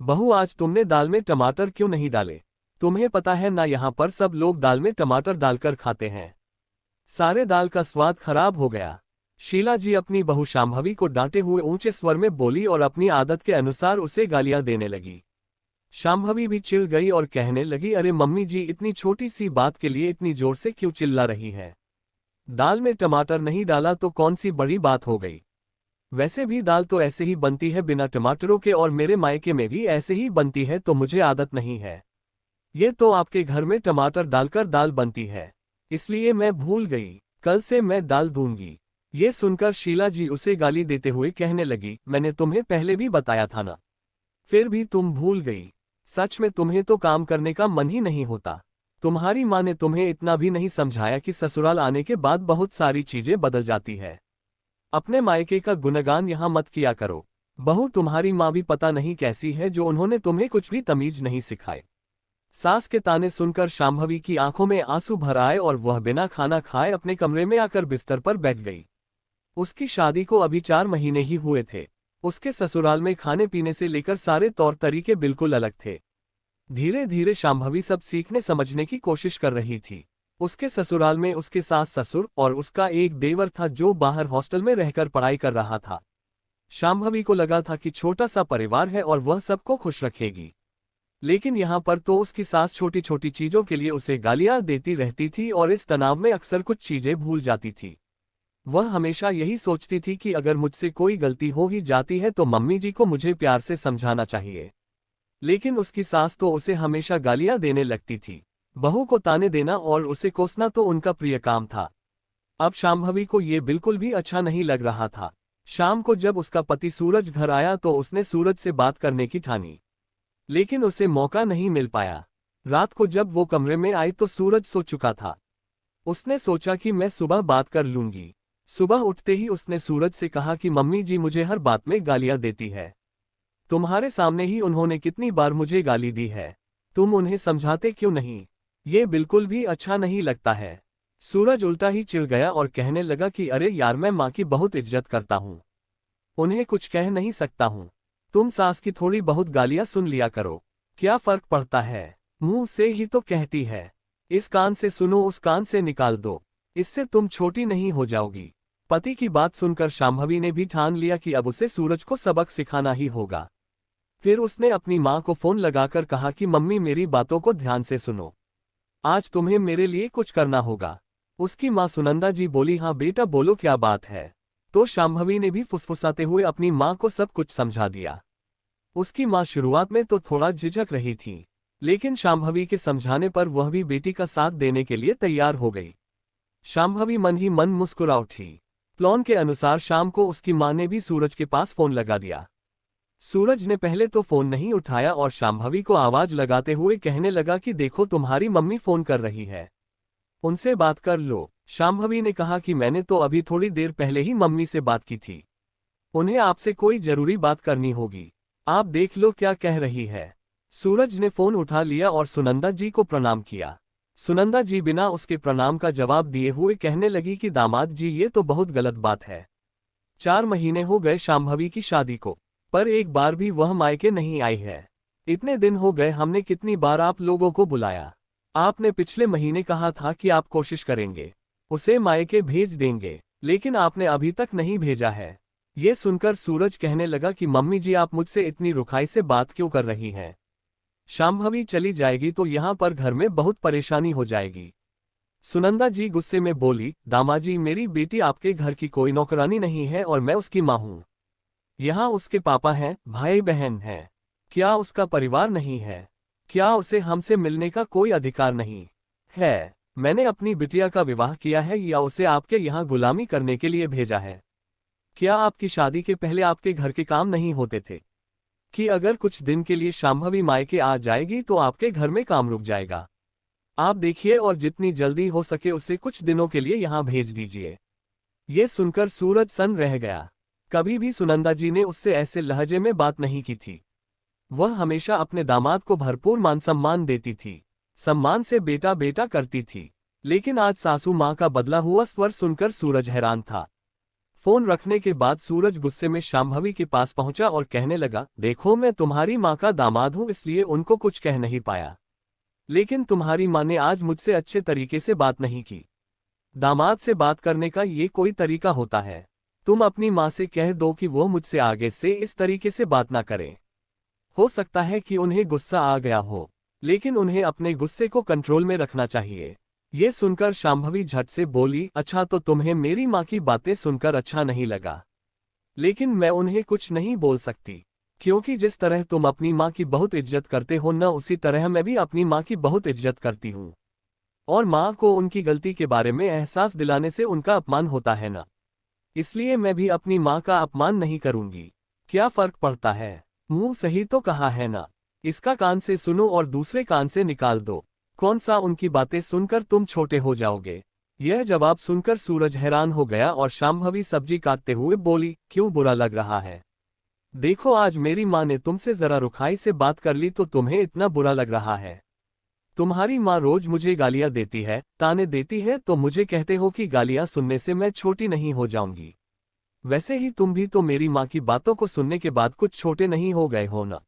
बहू, आज तुमने दाल में टमाटर क्यों नहीं डाले? तुम्हें पता है ना, यहाँ पर सब लोग दाल में टमाटर डालकर खाते हैं। सारे दाल का स्वाद खराब हो गया। शीला जी अपनी बहू शांभवी को डांटे हुए ऊंचे स्वर में बोली और अपनी आदत के अनुसार उसे गालियां देने लगी। शांभवी भी चिढ़ गई और कहने लगी, अरे मम्मी जी, इतनी छोटी सी बात के लिए इतनी जोर से क्यों चिल्ला रही है? दाल में टमाटर नहीं डाला तो कौन सी बड़ी बात हो गई? वैसे भी दाल तो ऐसे ही बनती है बिना टमाटरों के, और मेरे मायके में भी ऐसे ही बनती है, तो मुझे आदत नहीं है। ये तो आपके घर में टमाटर डालकर दाल बनती है, इसलिए मैं भूल गई। कल से मैं डाल दूंगी। ये सुनकर शीला जी उसे गाली देते हुए कहने लगी, मैंने तुम्हें पहले भी बताया था ना, फिर भी तुम भूल गई। सच में तुम्हें तो काम करने का मन ही नहीं होता। तुम्हारी माँ ने तुम्हें इतना भी नहीं समझाया कि ससुराल आने के बाद बहुत सारी चीजें बदल जाती है। अपने मायके का गुणगान यहाँ मत किया करो। बहू, तुम्हारी माँ भी पता नहीं कैसी है, जो उन्होंने तुम्हें कुछ भी तमीज नहीं सिखाए। सास के ताने सुनकर शांभवी की आंखों में आंसू भर आए और वह बिना खाना खाए अपने कमरे में आकर बिस्तर पर बैठ गई। उसकी शादी को अभी 4 महीने ही हुए थे। उसके ससुराल में खाने पीने से लेकर सारे तौर तरीके बिल्कुल अलग थे। धीरे धीरे शांभवी सब सीखने समझने की कोशिश कर रही थी। उसके ससुराल में उसके सास ससुर और उसका एक देवर था, जो बाहर हॉस्टल में रहकर पढ़ाई कर रहा था। शांभवी को लगा था कि छोटा सा परिवार है और वह सबको खुश रखेगी, लेकिन यहाँ पर तो उसकी सास छोटी छोटी चीजों के लिए उसे गालियां देती रहती थी और इस तनाव में अक्सर कुछ चीजें भूल जाती थी। वह हमेशा यही सोचती थी कि अगर मुझसे कोई गलती हो ही जाती है तो मम्मी जी को मुझे प्यार से समझाना चाहिए, लेकिन उसकी सास तो उसे हमेशा गालियां देने लगती थी। बहू को ताने देना और उसे कोसना तो उनका प्रिय काम था। अब शांभवी को ये बिल्कुल भी अच्छा नहीं लग रहा था। शाम को जब उसका पति सूरज घर आया तो उसने सूरज से बात करने की ठानी, लेकिन उसे मौका नहीं मिल पाया। रात को जब वो कमरे में आई तो सूरज सो चुका था। उसने सोचा कि मैं सुबह बात कर लूंगी। सुबह उठते ही उसने सूरज से कहा कि मम्मी जी मुझे हर बात में गालियां देती है। तुम्हारे सामने ही उन्होंने कितनी बार मुझे गाली दी है, तुम उन्हें समझाते क्यों नहीं? ये बिल्कुल भी अच्छा नहीं लगता है। सूरज उल्टा ही चिढ़ गया और कहने लगा कि अरे यार, मैं माँ की बहुत इज्जत करता हूँ, उन्हें कुछ कह नहीं सकता हूँ। तुम सास की थोड़ी बहुत गालियां सुन लिया करो, क्या फर्क पड़ता है? मुंह से ही तो कहती है। इस कान से सुनो, उस कान से निकाल दो, इससे तुम छोटी नहीं हो जाओगी। पति की बात सुनकर शांभवी ने भी ठान लिया कि अब उसे सूरज को सबक सिखाना ही होगा। फिर उसने अपनी माँ को फोन लगाकर कहा कि मम्मी, मेरी बातों को ध्यान से सुनो, आज तुम्हें मेरे लिए कुछ करना होगा। उसकी माँ सुनंदा जी बोली, हाँ बेटा बोलो, क्या बात है? तो शांभवी ने भी फुसफुसाते हुए अपनी माँ को सब कुछ समझा दिया। उसकी माँ शुरुआत में तो थोड़ा झिझक रही थी, लेकिन शांभवी के समझाने पर वह भी बेटी का साथ देने के लिए तैयार हो गई। शांभवी मन ही मन मुस्कुरा उठी। प्लान के अनुसार शाम को उसकी माँ ने भी सूरज के पास फोन लगा दिया। सूरज ने पहले तो फोन नहीं उठाया और शांभवी को आवाज लगाते हुए कहने लगा कि देखो, तुम्हारी मम्मी फोन कर रही है, उनसे बात कर लो। शांभवी ने कहा कि मैंने तो अभी थोड़ी देर पहले ही मम्मी से बात की थी, उन्हें आपसे कोई जरूरी बात करनी होगी, आप देख लो क्या कह रही है। सूरज ने फोन उठा लिया और सुनंदा जी को प्रणाम किया। सुनंदा जी बिना उसके प्रणाम का जवाब दिए हुए कहने लगी कि दामाद जी, ये तो बहुत गलत बात है। 4 महीने हो गए शांभवी की शादी को, पर एक बार भी वह मायके नहीं आई है। इतने दिन हो गए, हमने कितनी बार आप लोगों को बुलाया। आपने पिछले महीने कहा था कि आप कोशिश करेंगे, उसे मायके भेज देंगे, लेकिन आपने अभी तक नहीं भेजा है। ये सुनकर सूरज कहने लगा कि मम्मी जी, आप मुझसे इतनी रुखाई से बात क्यों कर रही हैं? शांभवी चली जाएगी तो यहाँ पर घर में बहुत परेशानी हो जाएगी। सुनंदा जी गुस्से में बोली, दामाजी, मेरी बेटी आपके घर की कोई नौकरानी नहीं है और मैं उसकी माँ हूँ। यहाँ उसके पापा हैं, भाई बहन हैं, क्या उसका परिवार नहीं है? क्या उसे हमसे मिलने का कोई अधिकार नहीं है? मैंने अपनी बिटिया का विवाह किया है या उसे आपके यहाँ गुलामी करने के लिए भेजा है? क्या आपकी शादी के पहले आपके घर के काम नहीं होते थे कि अगर कुछ दिन के लिए शांभवी मायके आ जाएगी तो आपके घर में काम रुक जाएगा? आप देखिए और जितनी जल्दी हो सके उसे कुछ दिनों के लिए यहाँ भेज दीजिए। ये सुनकर सूरज सन रह गया। कभी भी सुनंदा जी ने उससे ऐसे लहजे में बात नहीं की थी। वह हमेशा अपने दामाद को भरपूर मान सम्मान देती थी, सम्मान से बेटा बेटा करती थी, लेकिन आज सासू माँ का बदला हुआ स्वर सुनकर सूरज हैरान था। फोन रखने के बाद सूरज गुस्से में शांभवी के पास पहुंचा और कहने लगा, देखो मैं तुम्हारी माँ का दामाद हूं इसलिए उनको कुछ कह नहीं पाया, लेकिन तुम्हारी माँ ने आज मुझसे अच्छे तरीके से बात नहीं की। दामाद से बात करने का ये कोई तरीका होता है? तुम अपनी माँ से कह दो कि वो मुझसे आगे से इस तरीके से बात ना करें। हो सकता है कि उन्हें गुस्सा आ गया हो, लेकिन उन्हें अपने गुस्से को कंट्रोल में रखना चाहिए। ये सुनकर शांभवी झट से बोली, अच्छा तो तुम्हें मेरी माँ की बातें सुनकर अच्छा नहीं लगा, लेकिन मैं उन्हें कुछ नहीं बोल सकती, क्योंकि जिस तरह तुम अपनी माँ की बहुत इज्जत करते हो न उसी तरह मैं भी अपनी माँ की बहुत इज्जत करती हूँ। और माँ को उनकी गलती के बारे में एहसास दिलाने से उनका अपमान होता है ना, इसलिए मैं भी अपनी माँ का अपमान नहीं करूँगी। क्या फर्क पड़ता है? मुंह सही तो कहा है ना, इसका कान से सुनो और दूसरे कान से निकाल दो। कौन सा उनकी बातें सुनकर तुम छोटे हो जाओगे? यह जवाब सुनकर सूरज हैरान हो गया और शांभवी सब्जी काटते हुए बोली, क्यों बुरा लग रहा है? देखो आज मेरी माँ ने तुमसे जरा रुखाई से बात कर ली तो तुम्हें इतना बुरा लग रहा है। तुम्हारी माँ रोज मुझे गालियां देती है, ताने देती है, तो मुझे कहते हो कि गालियां सुनने से मैं छोटी नहीं हो जाऊंगी। वैसे ही तुम भी तो मेरी माँ की बातों को सुनने के बाद कुछ छोटे नहीं हो गए हो ना।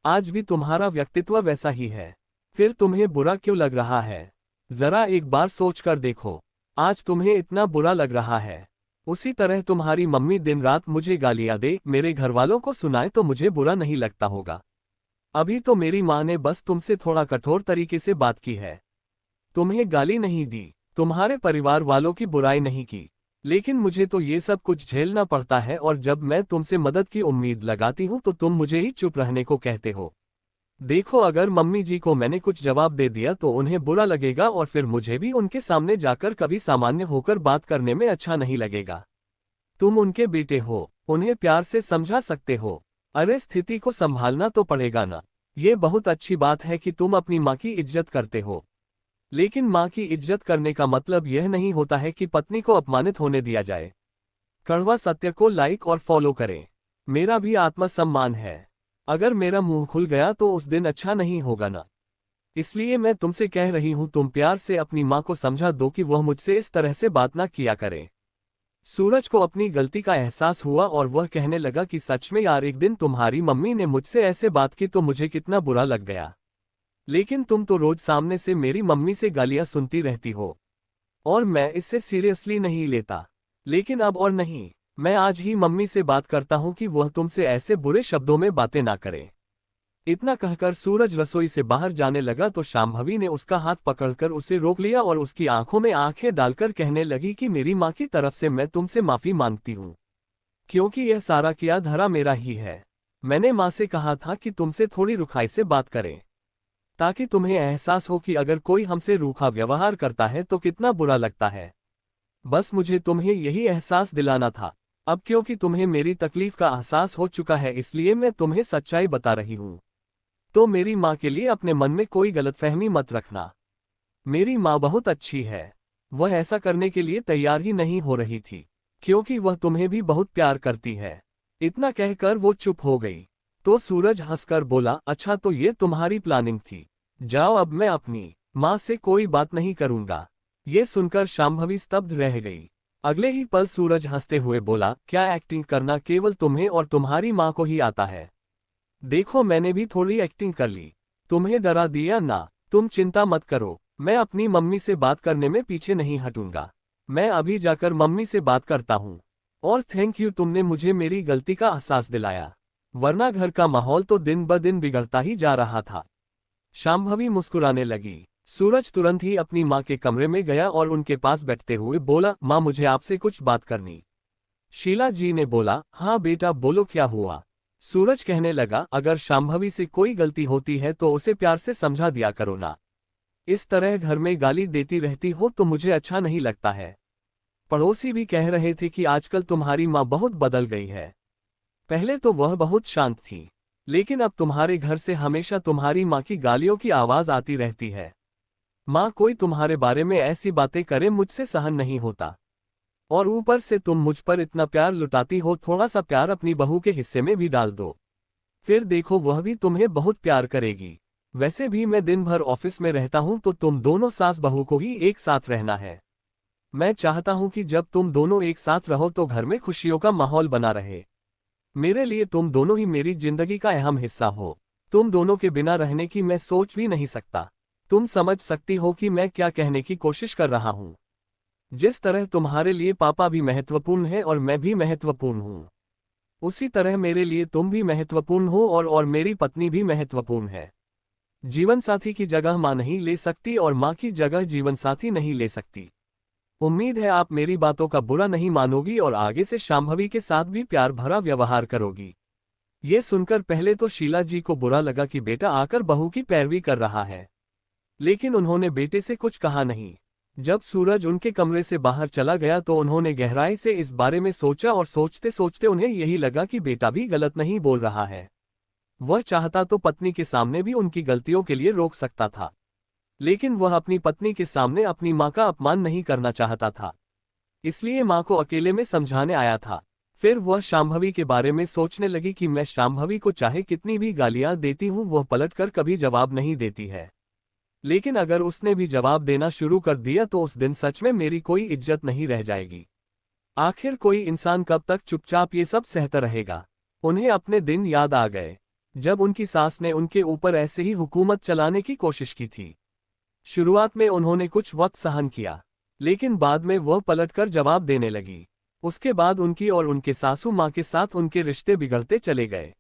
आज भी तुम्हारा व्यक्तित्व वैसा ही है, फिर तुम्हें बुरा क्यों लग रहा है? जरा एक बार सोच कर देखो, आज तुम्हें इतना बुरा लग रहा है, उसी तरह तुम्हारी मम्मी दिन रात मुझे गालियां दे, मेरे घरवालों को सुनाए तो मुझे बुरा नहीं लगता होगा। अभी तो मेरी माँ ने बस तुमसे थोड़ा कठोर तरीके से बात की है, तुम्हें गाली नहीं दी, तुम्हारे परिवार वालों की बुराई नहीं की, लेकिन मुझे तो ये सब कुछ झेलना पड़ता है और जब मैं तुमसे मदद की उम्मीद लगाती हूँ तो तुम मुझे ही चुप रहने को कहते हो। देखो अगर मम्मी जी को मैंने कुछ जवाब दे दिया तो उन्हें बुरा लगेगा और फिर मुझे भी उनके सामने जाकर कभी सामान्य होकर बात करने में अच्छा नहीं लगेगा। तुम उनके बेटे हो, उन्हें प्यार से समझा सकते हो। अरे स्थिति को संभालना तो पड़ेगा ना। ये बहुत अच्छी बात है कि तुम अपनी माँ की इज्जत करते हो, लेकिन माँ की इज्जत करने का मतलब यह नहीं होता है कि पत्नी को अपमानित होने दिया जाए। कड़वा सत्य को लाइक और फॉलो करें। मेरा भी आत्मसम्मान है, अगर मेरा मुंह खुल गया तो उस दिन अच्छा नहीं होगा ना। इसलिए मैं तुमसे कह रही हूं तुम प्यार से अपनी माँ को समझा दो कि वह मुझसे इस तरह से बात ना किया करे। सूरज को अपनी गलती का एहसास हुआ और वह कहने लगा कि सच में यार एक दिन तुम्हारी मम्मी ने मुझसे ऐसे बात की तो मुझे कितना बुरा लग गया, लेकिन तुम तो रोज सामने से मेरी मम्मी से गालियां सुनती रहती हो और मैं इससे सीरियसली नहीं लेता, लेकिन अब और नहीं, मैं आज ही मम्मी से बात करता हूं कि वह तुमसे ऐसे बुरे शब्दों में बातें ना करे। इतना कहकर सूरज रसोई से बाहर जाने लगा तो शांभवी ने उसका हाथ पकड़कर उसे रोक लिया और उसकी आंखों में आंखें डालकर कहने लगी कि मेरी माँ की तरफ से मैं तुमसे माफी मांगती हूँ, क्योंकि यह सारा किया धरा मेरा ही है। मैंने माँ से कहा था कि तुमसे थोड़ी रुखाई से बात करें, ताकि तुम्हें एहसास हो कि अगर कोई हमसे रूखा व्यवहार करता है तो कितना बुरा लगता है। बस मुझे तुम्हें यही एहसास दिलाना था। अब क्योंकि तुम्हें मेरी तकलीफ का एहसास हो चुका है इसलिए मैं तुम्हें सच्चाई बता रही हूँ। तो मेरी माँ के लिए अपने मन में कोई गलतफहमी मत रखना। मेरी माँ बहुत अच्छी है, वह ऐसा करने के लिए तैयार ही नहीं हो रही थी, क्योंकि वह तुम्हें भी बहुत प्यार करती है। इतना कहकर वो चुप हो गई। तो सूरज हंसकर बोला, अच्छा तो ये तुम्हारी प्लानिंग थी, जाओ अब मैं अपनी माँ से कोई बात नहीं करूँगा। ये सुनकर शांभवी स्तब्ध रह गई। अगले ही पल सूरज हंसते हुए बोला, क्या एक्टिंग करना केवल तुम्हें और तुम्हारी माँ को ही आता है? देखो मैंने भी थोड़ी एक्टिंग कर ली, तुम्हें डरा दिया ना। तुम चिंता मत करो, मैं अपनी मम्मी से बात करने में पीछे नहीं हटूंगा। मैं अभी जाकर मम्मी से बात करता हूँ। और थैंक यू, तुमने मुझे मेरी गलती का एहसास दिलाया, वरना घर का माहौल तो दिन ब दिन बिगड़ता ही जा रहा था। शांभवी मुस्कुराने लगी। सूरज तुरंत ही अपनी माँ के कमरे में गया और उनके पास बैठते हुए बोला, माँ मुझे आपसे कुछ बात करनी। शीला जी ने बोला, हाँ बेटा बोलो क्या हुआ। सूरज कहने लगा, अगर शांभवी से कोई गलती होती है तो उसे प्यार से समझा दिया करो ना। इस तरह घर में गाली देती रहती हो तो मुझे अच्छा नहीं लगता है। पड़ोसी भी कह रहे थे कि आजकल तुम्हारी माँ बहुत बदल गई है। पहले तो वह बहुत शांत थी, लेकिन अब तुम्हारे घर से हमेशा तुम्हारी माँ की गालियों की आवाज आती रहती है। माँ कोई तुम्हारे बारे में ऐसी बातें करे मुझसे सहन नहीं होता, और ऊपर से तुम मुझ पर इतना प्यार लुटाती हो, थोड़ा सा प्यार अपनी बहू के हिस्से में भी डाल दो, फिर देखो वह भी तुम्हें बहुत प्यार करेगी। वैसे भी मैं दिन भर ऑफिस में रहता हूं तो तुम दोनों सास बहू को ही एक साथ रहना है। मैं चाहता हूं कि जब तुम दोनों एक साथ रहो तो घर में खुशियों का माहौल बना रहे। मेरे लिए तुम दोनों ही मेरी जिंदगी का अहम हिस्सा हो। तुम दोनों के बिना रहने की मैं सोच भी नहीं सकता। तुम समझ सकती हो कि मैं क्या कहने की कोशिश कर रहा हूं। जिस तरह तुम्हारे लिए पापा भी महत्वपूर्ण है और मैं भी महत्वपूर्ण हूं, उसी तरह मेरे लिए तुम भी महत्वपूर्ण हो और मेरी पत्नी भी महत्वपूर्ण है। जीवन साथी की जगह मां नहीं ले सकती और मां की जगह जीवन साथी नहीं ले सकती। उम्मीद है आप मेरी बातों का बुरा नहीं मानोगी और आगे से शांभवी के साथ भी प्यार भरा व्यवहार करोगी। ये सुनकर पहले तो शीला जी को बुरा लगा कि बेटा आकर बहू की पैरवी कर रहा है, लेकिन उन्होंने बेटे से कुछ कहा नहीं। जब सूरज उनके कमरे से बाहर चला गया तो उन्होंने गहराई से इस बारे में सोचा और सोचते सोचते उन्हें यही लगा कि बेटा भी गलत नहीं बोल रहा है। वह चाहता तो पत्नी के सामने भी उनकी गलतियों के लिए रोक सकता था, लेकिन वह अपनी पत्नी के सामने अपनी मां का अपमान नहीं करना चाहता था। इसलिए मां को अकेले में समझाने आया था। फिर वह शांभवी के बारे में सोचने लगी कि मैं शांभवी को चाहे कितनी भी गालियां देती हूं, वह पलटकर कभी जवाब नहीं देती है। लेकिन अगर उसने भी जवाब देना शुरू कर दिया तो उस दिन सच में मेरी कोई इज्जत नहीं रह जाएगी। आखिर कोई इंसान कब तक चुपचाप ये सब सहता रहेगा। उन्हें अपने दिन याद आ गए जब उनकी सास ने उनके ऊपर ऐसे ही हुकूमत चलाने की कोशिश की थी। शुरुआत में उन्होंने कुछ वक्त सहन किया, लेकिन बाद में वह पलटकर जवाब देने लगी। उसके बाद उनकी और उनके सासू माँ के साथ उनके रिश्ते बिगड़ते चले गए।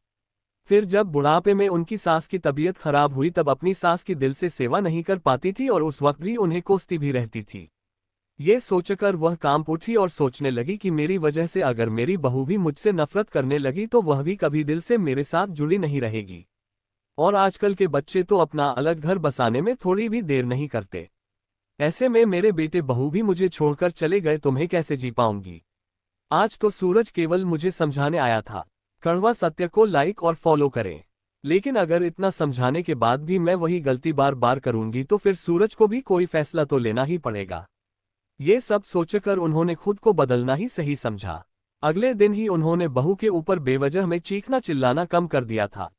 फिर जब बुढ़ापे में उनकी सास की तबीयत खराब हुई तब अपनी सास की दिल से सेवा नहीं कर पाती थी और उस वक्त भी उन्हें कोसती भी रहती थी। ये सोचकर वह कांप उठी और सोचने लगी कि मेरी वजह से अगर मेरी बहू भी मुझसे नफरत करने लगी तो वह भी कभी दिल से मेरे साथ जुड़ी नहीं रहेगी। और आजकल के बच्चे तो अपना अलग घर बसाने में थोड़ी भी देर नहीं करते। ऐसे में मेरे बेटे बहू भी मुझे छोड़कर चले गए तो मैं कैसे जी पाऊंगी। आज तो सूरज केवल मुझे समझाने आया था। कड़वा सत्य को लाइक और फॉलो करें। लेकिन अगर इतना समझाने के बाद भी मैं वही गलती बार बार करूंगी तो फिर सूरज को भी कोई फैसला तो लेना ही पड़ेगा। ये सब सोचकर उन्होंने खुद को बदलना ही सही समझा। अगले दिन ही उन्होंने बहू के ऊपर बेवजह में चीखना चिल्लाना कम कर दिया था।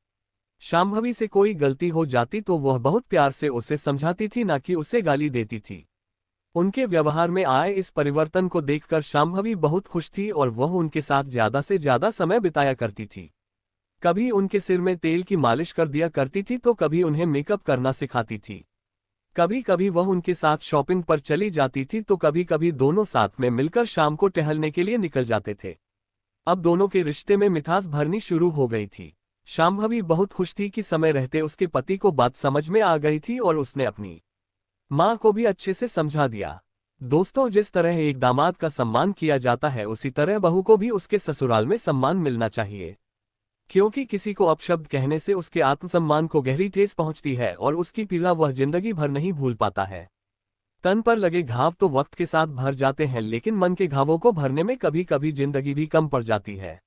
शांभवी से कोई गलती हो जाती तो वह बहुत प्यार से उसे समझाती थी, ना कि उसे गाली देती थी। उनके व्यवहार में आए इस परिवर्तन को देखकर शांभवी बहुत खुश थी और वह उनके साथ ज्यादा से ज्यादा समय बिताया करती थी। कभी उनके सिर में तेल की मालिश कर दिया करती थी तो कभी उन्हें मेकअप करना सिखाती थी। कभी कभी वह उनके साथ शॉपिंग पर चली जाती थी तो कभी कभी दोनों साथ में मिलकर शाम को टहलने के लिए निकल जाते थे। अब दोनों के रिश्ते में मिठास भरनी शुरू हो गई थी। शांभवी बहुत खुश थी कि समय रहते उसके पति को बात समझ में आ गई थी और उसने अपनी मां को भी अच्छे से समझा दिया। दोस्तों, जिस तरह एक दामाद का सम्मान किया जाता है उसी तरह बहू को भी उसके ससुराल में सम्मान मिलना चाहिए, क्योंकि किसी को अपशब्द कहने से उसके आत्मसम्मान को गहरी ठेस पहुंचती है और उसकी पीड़ा वह जिंदगी भर नहीं भूल पाता है। तन पर लगे घाव तो वक्त के साथ भर जाते हैं, लेकिन मन के घावों को भरने में कभी कभी जिंदगी भी कम पड़ जाती है।